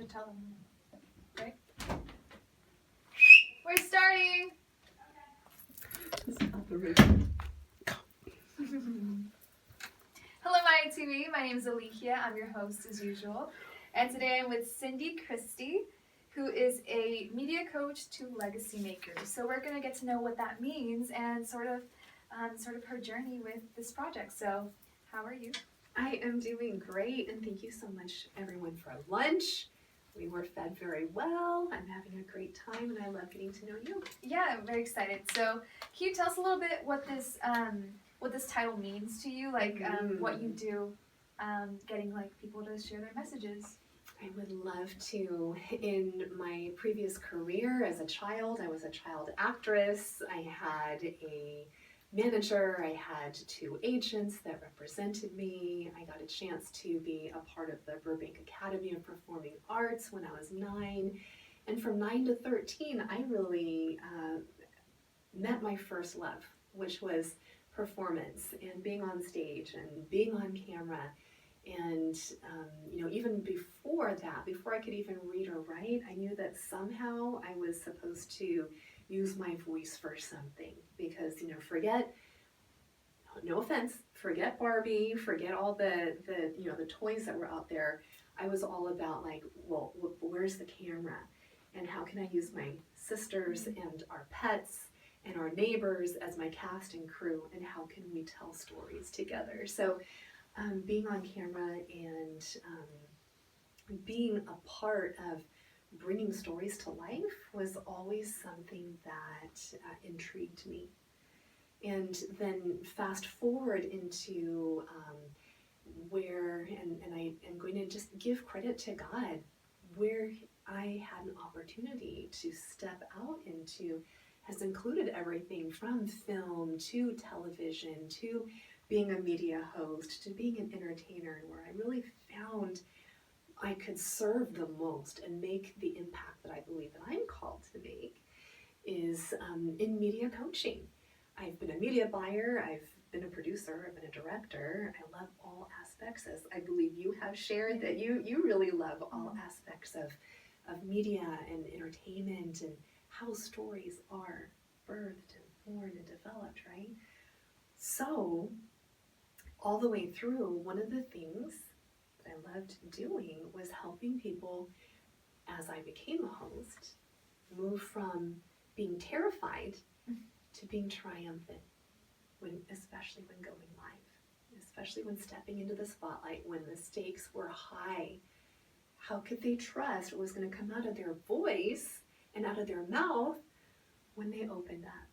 should tell them, right? We're starting! Hello, Maeya TV. My name is Eligia. I'm your host as usual. And today I'm with Cindy Christi, who is a media coach to legacy makers. So we're going to get to know what that means and sort of her journey with this project. So how are you? I am doing great, and thank you so much everyone for lunch. We were fed very well. I'm having a great time, and I love getting to know you. Yeah, I'm very excited. So can you tell us a little bit what this title means to you, like what you do, getting like people to share their messages? I would love to. In my previous career as a child, I was a child actress. I had a manager, I had 2 agents that represented me. I got a chance to be a part of the Burbank Academy of Performing Arts when I was 9. And from 9 to 13, I really met my first love, which was performance and being on stage and being on camera. And even before that, before I could even read or write, I knew that somehow I was supposed to use my voice for something, because forget, no offense, forget Barbie, forget all the toys that were out there. I was all about like, well, where's the camera, and how can I use my sisters and our pets and our neighbors as my cast and crew, and how can we tell stories together? So being on camera and being a part of bringing stories to life was always something that intrigued me. And then fast forward into where, and I am going to just give credit to God, where I had an opportunity to step out into has included everything from film to television to being a media host to being an entertainer, where I really found I could serve the most and make the impact that I believe that I'm called to make is in media coaching. I've been a media buyer, I've been a producer, I've been a director. I love all aspects, as I believe you have shared that you really love all aspects of media and entertainment and how stories are birthed and born and developed, right? So all the way through, one of the things I loved doing was helping people, as I became a host, move from being terrified to being triumphant, especially when going live, especially when stepping into the spotlight, when the stakes were high. How could they trust what was going to come out of their voice and out of their mouth when they opened up?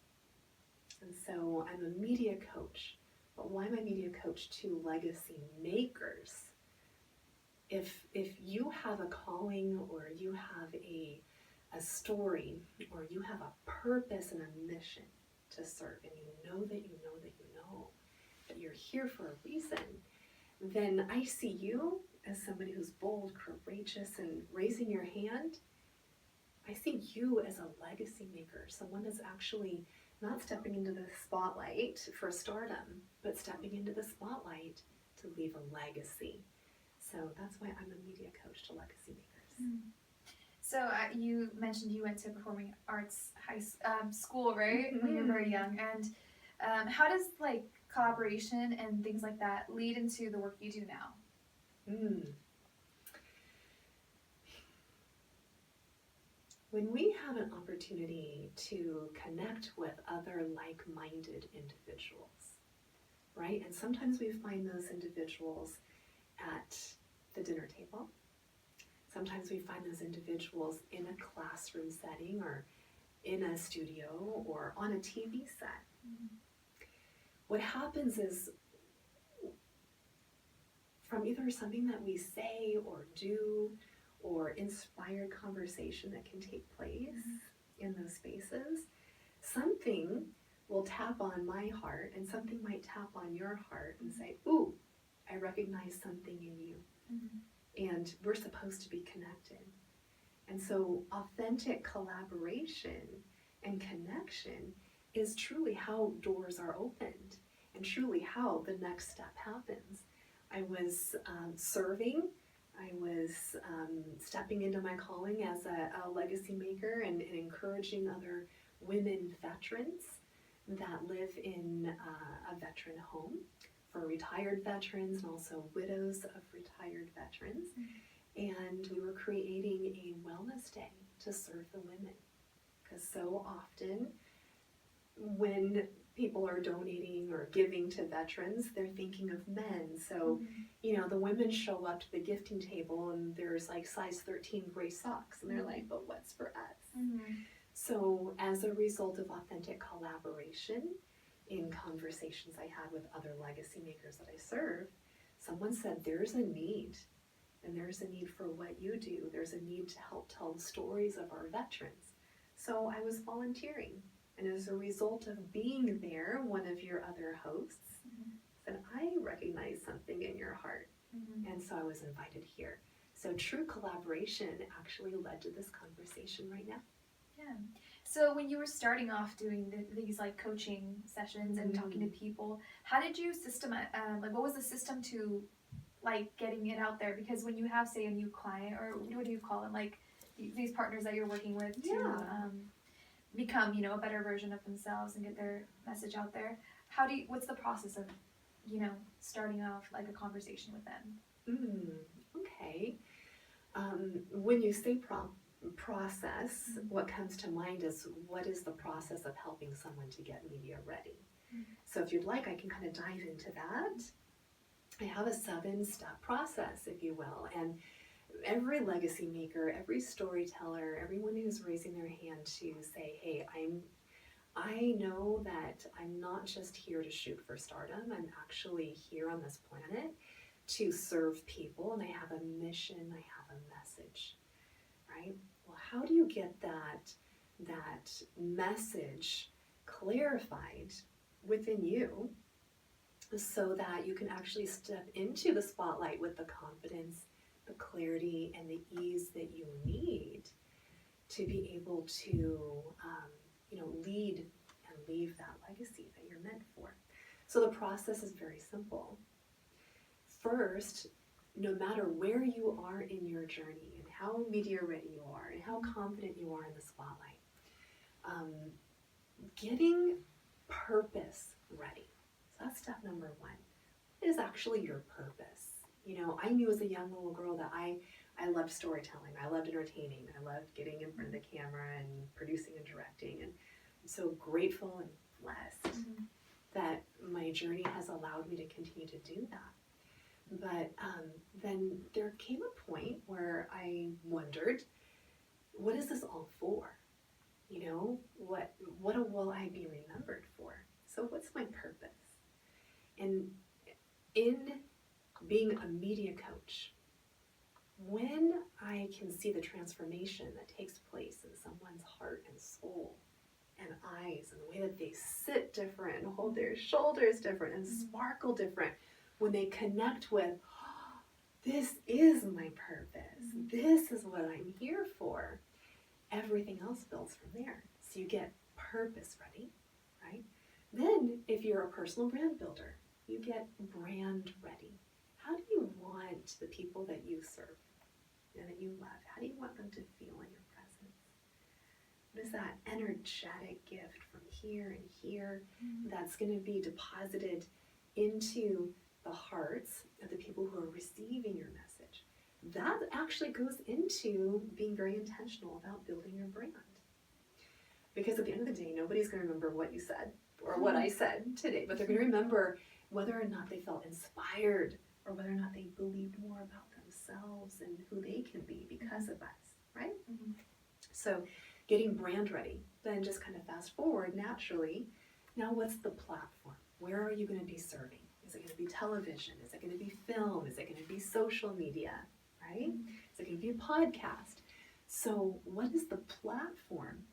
And so I'm a media coach, but why am I a media coach to legacy makers? If you have a calling, or you have a story, or you have a purpose and a mission to serve, and you know that you're here for a reason, then I see you as somebody who's bold, courageous, and raising your hand. I see you as a legacy maker, someone that's actually not stepping into the spotlight for stardom, but stepping into the spotlight to leave a legacy. So that's why I'm a media coach to legacy makers. So you mentioned you went to performing arts school, right? When you were very young. And how does like collaboration and things like that lead into the work you do now? When we have an opportunity to connect with other like-minded individuals, right? And sometimes we find those individuals at the dinner table. Sometimes we find those individuals in a classroom setting, or in a studio, or on a TV set. What happens is, from either something that we say or do, or inspired conversation that can take place in those spaces, something will tap on my heart, and something might tap on your heart and say, ooh, I recognize something in you. And we're supposed to be connected. And so authentic collaboration and connection is truly how doors are opened, and truly how the next step happens. I was serving I was stepping into my calling as a legacy maker and encouraging other women veterans that live in a veteran home for retired veterans and also widows of retired veterans. And we were creating a wellness day to serve the women. Because so often when people are donating or giving to veterans, they're thinking of men. So, you know, the women show up to the gifting table and there's like size 13 gray socks. And they're like, but what's for us? So as a result of authentic collaboration in conversations I had with other legacy makers that I serve, someone said, there's a need. And there's a need for what you do. There's a need to help tell the stories of our veterans. So I was volunteering. And as a result of being there, one of your other hosts said, I recognize something in your heart. And so I was invited here. So true collaboration actually led to this conversation right now. Yeah. So when you were starting off doing these like coaching sessions and talking to people, how did you like what was the system to like getting it out there? Because when you have, say, a new client, or what do you call them, like these partners that you're working with to become, you know, a better version of themselves and get their message out there, what's the process of, you know, starting off like a conversation with them? Okay. When you say process, what comes to mind is, what is the process of helping someone to get media ready? So if you'd like, I can kind of dive into that. I have a 7-step process, if you will, and every legacy maker, every storyteller, everyone who's raising their hand to say, hey, I know that I'm not just here to shoot for stardom. I'm actually here on this planet to serve people, and I have a mission, I have a message, right? Well, how do you get that message clarified within you so that you can actually step into the spotlight with the confidence, the clarity, and the ease that you need to be able to, lead and leave that legacy that you're meant for? So the process is very simple. First, no matter where you are in your journey and how media ready you are and how confident you are in the spotlight, getting purpose ready. So that's step number 1. What is actually your purpose? You know, I knew as a young little girl that I loved storytelling. I loved entertaining. I loved getting in front of the camera and producing and directing. And I'm so grateful and blessed that my journey has allowed me to continue to do that. But then there came a point where I wondered, what is this all for? You know, what will I be remembered for? So what's my purpose? And in being a media coach, when I can see the transformation that takes place in someone's heart and soul and eyes, and the way that they sit different and hold their shoulders different and sparkle different, when they connect with, oh, this is my purpose, this is what I'm here for, everything else builds from there. So you get purpose ready, right? Then if you're a personal brand builder, you get brand ready. How do you want the people that you serve and that you love, how do you want them to feel in your presence? What is that energetic gift from here and here that's going to be deposited into the hearts of the people who are receiving your message? That actually goes into being very intentional about building your brand. Because at the end of the day, nobody's going to remember what you said or what I said today, but they're going to remember whether or not they felt inspired or whether or not they believed more about themselves and who they can be because of us, right? So getting brand ready, then just kind of fast forward naturally. Now what's the platform? Where are you going to be serving? Is it going to be television? Is it going to be film? Is it going to be social media, right? Is it going to be a podcast? So what is the platform?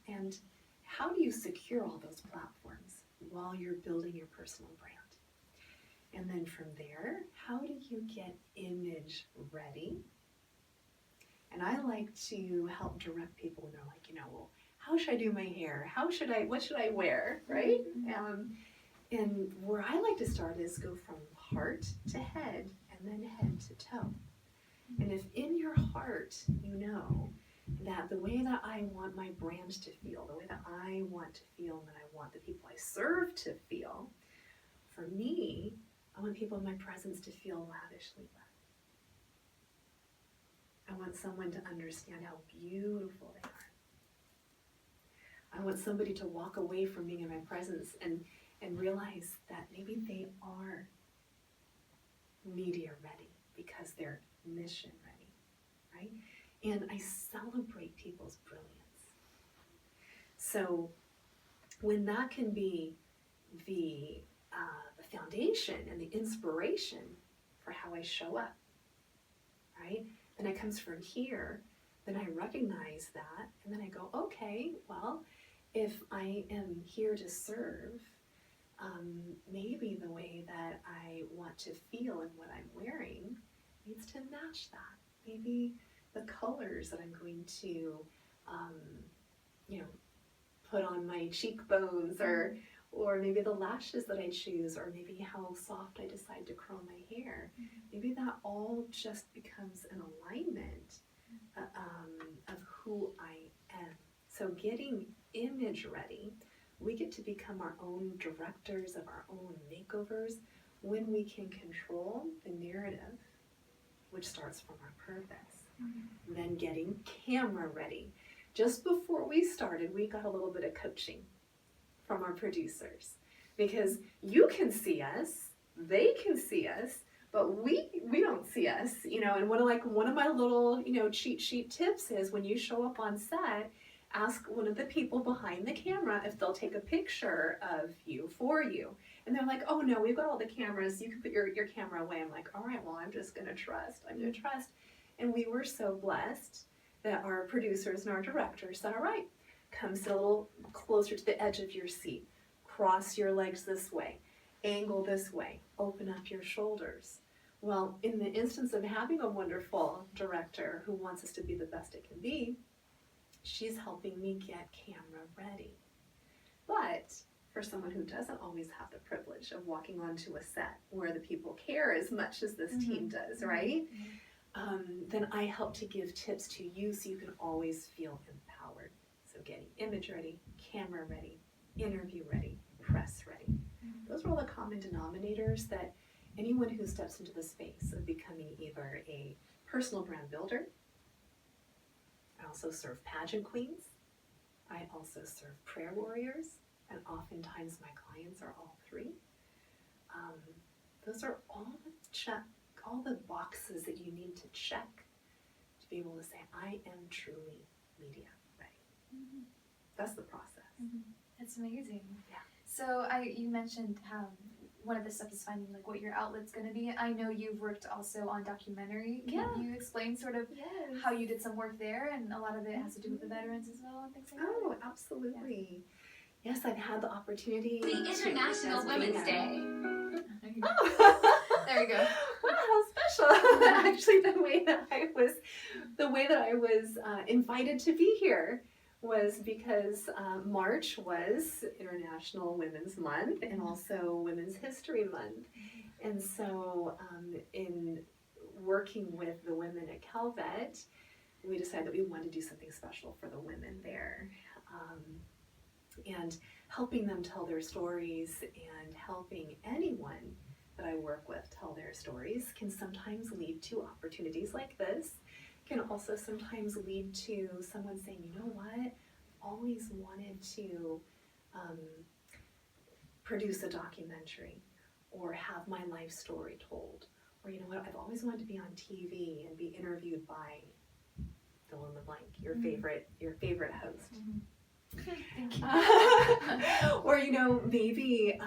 And how do you secure all those platforms while you're building your personal brand? And then from there, how do you get image ready? And I like to help direct people when they're like, well, how should I do my hair? What should I wear, right? And where I like to start is go from heart to head and then head to toe. And if in your heart you know that the way that I want my brand to feel, the way that I want to feel, and that I want the people I serve to feel, for me, I want people in my presence to feel lavishly loved. I want someone to understand how beautiful they are. I want somebody to walk away from being in my presence and realize that maybe they are media ready because they're mission ready, right? And I celebrate people's brilliance. So when that can be the foundation and the inspiration for how I show up, right? Then it comes from here, then I recognize that, and then I go, okay, well, if I am here to serve, maybe the way that I want to feel and what I'm wearing needs to match that. Maybe the colors that I'm going to, put on my cheekbones, or maybe the lashes that I choose, or maybe how soft I decide to curl my hair. Maybe that all just becomes an alignment of who I am. So getting image ready, we get to become our own directors of our own makeovers when we can control the narrative, which starts from our purpose. Then getting camera ready. Just before we started, we got a little bit of coaching from our producers, because you can see us, they can see us, but we don't see us, and one of my little, cheat sheet tips is when you show up on set, ask one of the people behind the camera if they'll take a picture of you for you. And they're like, oh no, we've got all the cameras, you can put your camera away. I'm like, all right, well, I'm gonna trust. And we were so blessed that our producers and our directors said, all right, come sit a little closer to the edge of your seat, cross your legs this way, angle this way, open up your shoulders. Well, in the instance of having a wonderful director who wants us to be the best it can be, she's helping me get camera ready. But for someone who doesn't always have the privilege of walking onto a set where the people care as much as this team does, right? Then I help to give tips to you so you can always feel empowered. So getting image ready, camera ready, interview ready, press ready. Those are all the common denominators that anyone who steps into the space of becoming either a personal brand builder. I also serve pageant queens. I also serve prayer warriors, and oftentimes my clients are all three. Those are all the boxes that you need to check to be able to say, I am truly media ready. That's the process. That's amazing. Yeah. So you mentioned one of the steps is finding what your outlet's going to be. I know you've worked also on documentary. Can you explain sort of how you did some work there, and a lot of it has to do with the veterans as well and things like that? Oh, absolutely. Yes, I've had the opportunity. The International Women's Day. There you go. Wow, how special! Actually, the way that I was invited to be here was because March was International Women's Month and also Women's History Month, and so in working with the women at Calvet, we decided that we wanted to do something special for the women there, and helping them tell their stories and helping anyone that I work with tell their stories can sometimes lead to opportunities like this, can also sometimes lead to someone saying, you know what, I've always wanted to produce a documentary or have my life story told, or you know what, I've always wanted to be on TV and be interviewed by fill in the blank, your favorite host. Thank you. Or maybe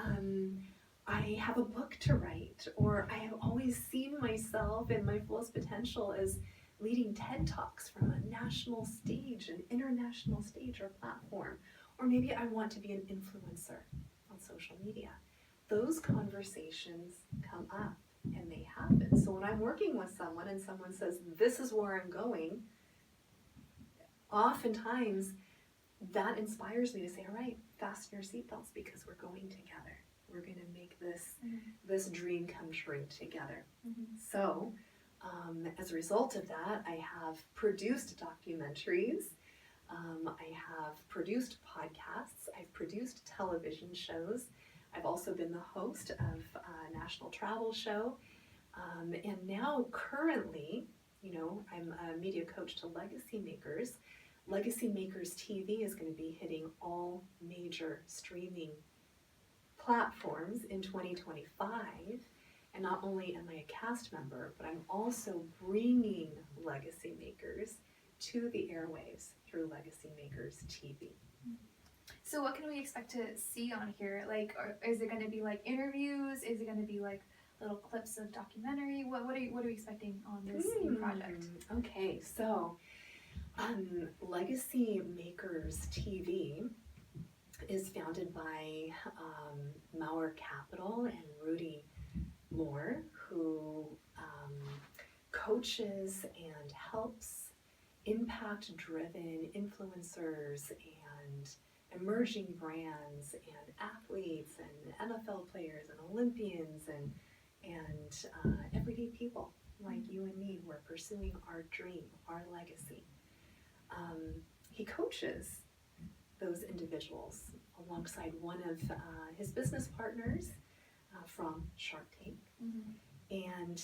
I have a book to write, or I have always seen myself and my fullest potential as leading TED Talks from a national stage, an international stage or platform, or maybe I want to be an influencer on social media. Those conversations come up and they happen. So when I'm working with someone and someone says, this is where I'm going, oftentimes that inspires me to say, all right, fasten your seatbelts because we're going together. We're going to make this dream come true together. So As a result of that, I have produced documentaries. I have produced podcasts. I've produced television shows. I've also been the host of a national travel show. And now currently, I'm a media coach to legacy makers. Legacy Makers TV is going to be hitting all major streaming platforms in 2025. And not only am I a cast member, but I'm also bringing Legacy Makers to the airwaves through Legacy Makers TV. So what can we expect to see on here? Like, is it going to be like interviews? Is it going to be like little clips of documentary? What are you expecting on this new project? Okay, so Legacy Makers TV is founded by Mauer Capital and Rudy Moore, who coaches and helps impact-driven influencers and emerging brands and athletes and NFL players and Olympians and everyday people like you and me who are pursuing our dream, our legacy. He coaches those individuals alongside one of his business partners from Shark Tank. And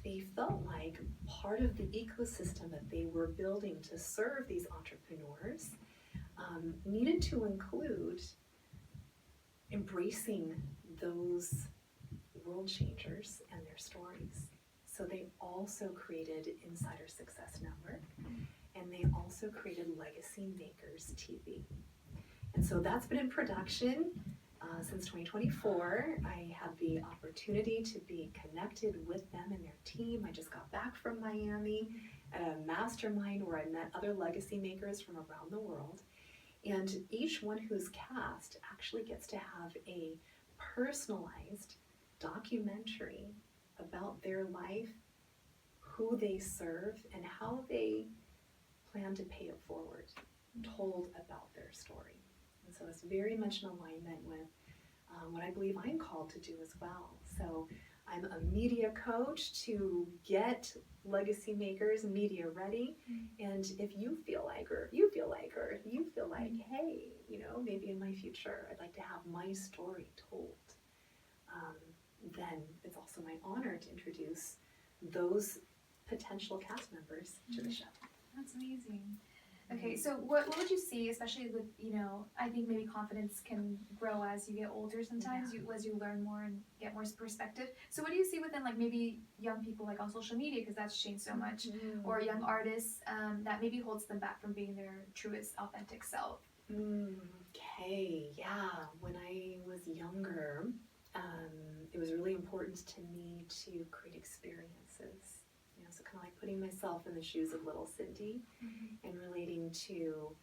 they felt like part of the ecosystem that they were building to serve these entrepreneurs needed to include embracing those world changers and their stories. So they also created Insider Success Network, and they also created Legacy Makers TV. And so that's been in production since 2024. I had the opportunity to be connected with them and their team. I just got back from Miami at a mastermind where I met other legacy makers from around the world. And each one who's cast actually gets to have a personalized documentary about their life, who they serve, and how they plan to pay it forward, told about their story. And so it's very much in alignment with what I believe I'm called to do as well. So I'm a media coach to get legacy makers media ready. And if you feel like, hey, maybe in my future I'd like to have my story told, then it's also my honor to introduce those potential cast members to the show. That's amazing. Okay, so what would you see, especially with, I think maybe confidence can grow as you get older sometimes, as you learn more and get more perspective. So what do you see within like maybe young people like on social media, because that's changed so much, or young artists that maybe holds them back from being their truest, authentic self? Okay, yeah. When I was younger, it was really important to me to create experiences. So kind of like putting myself in the shoes of little Cindy and relating to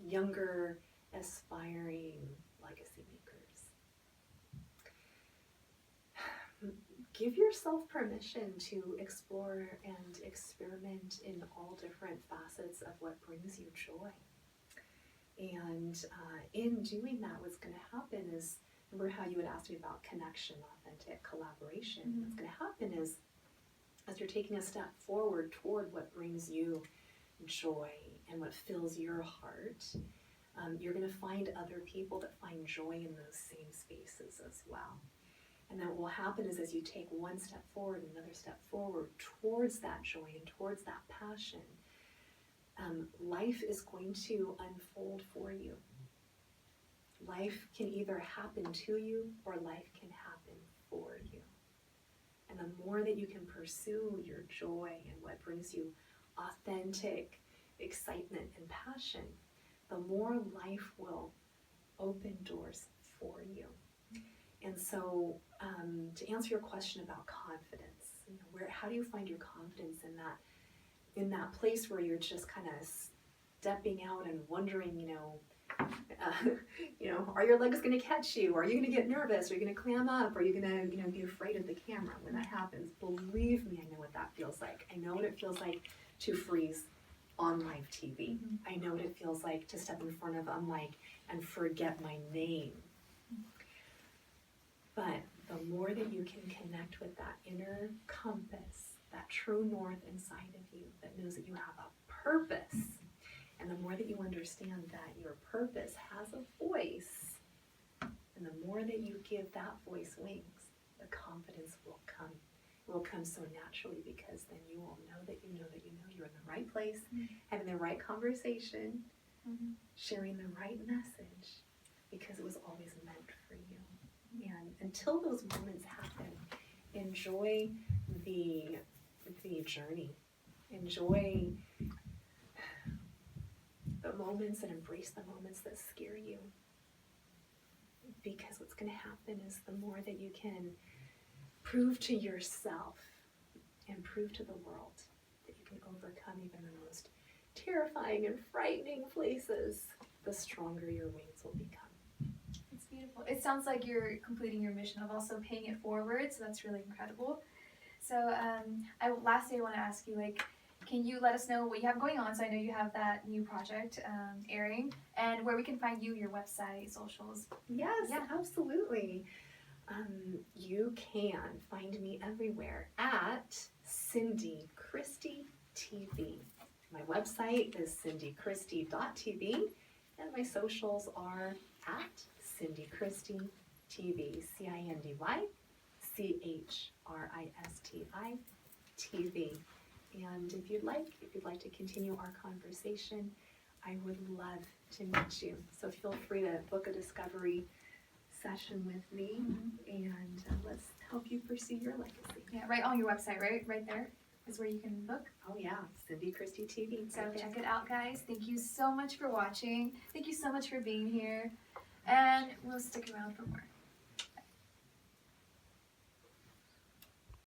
younger, aspiring legacy makers. Give yourself permission to explore and experiment in all different facets of what brings you joy. And in doing that, what's going to happen is, remember how you had asked me about connection, authentic collaboration. What's going to happen is, as you're taking a step forward toward what brings you joy and what fills your heart, you're going to find other people that find joy in those same spaces as well. And then what will happen is, as you take one step forward, another step forward towards that joy and towards that passion, life is going to unfold for you. Life can either happen to you or life can happen for you. And the more that you can pursue your joy and what brings you authentic excitement and passion, the more life will open doors for you. And so to answer your question about confidence, how do you find your confidence in that place where you're just kind of stepping out and wondering, are your legs going to catch you? Are you going to get nervous? Are you going to clam up? Are you going to, be afraid of the camera when that happens? Believe me, I know what that feels like. I know what it feels like to freeze on live TV. I know what it feels like to step in front of a mic and forget my name. But the more that you can connect with that inner compass, that true north inside of you that knows that you have a purpose, and the more that you understand that your purpose has a voice, and the more that you give that voice wings, the confidence will come. It will come so naturally, because then you will know that you know that you know you're in the right place, having the right conversation, sharing the right message, because it was always meant for you. And until those moments happen, enjoy the journey. Enjoy the moments and embrace the moments that scare you. Because what's going to happen is the more that you can prove to yourself and prove to the world that you can overcome even the most terrifying and frightening places, the stronger your wings will become. It's beautiful. It sounds like you're completing your mission of also paying it forward, so that's really incredible. So lastly, I want to ask you, can you let us know what you have going on? So I know you have that new project airing, and where we can find you, your website, socials. Yes, absolutely. You can find me everywhere at Cindy Christi TV. My website is cindychristi.tv, and my socials are at Cindy Christi TV, CindyChristi TV. And if you'd like to continue our conversation, I would love to meet you. So feel free to book a discovery session with me, and let's help you pursue your legacy. Yeah, right on your website, right there is where you can book. Oh yeah, Cindy Christi TV. So check it out, guys. Thank you so much for watching. Thank you so much for being here, and we'll stick around for more.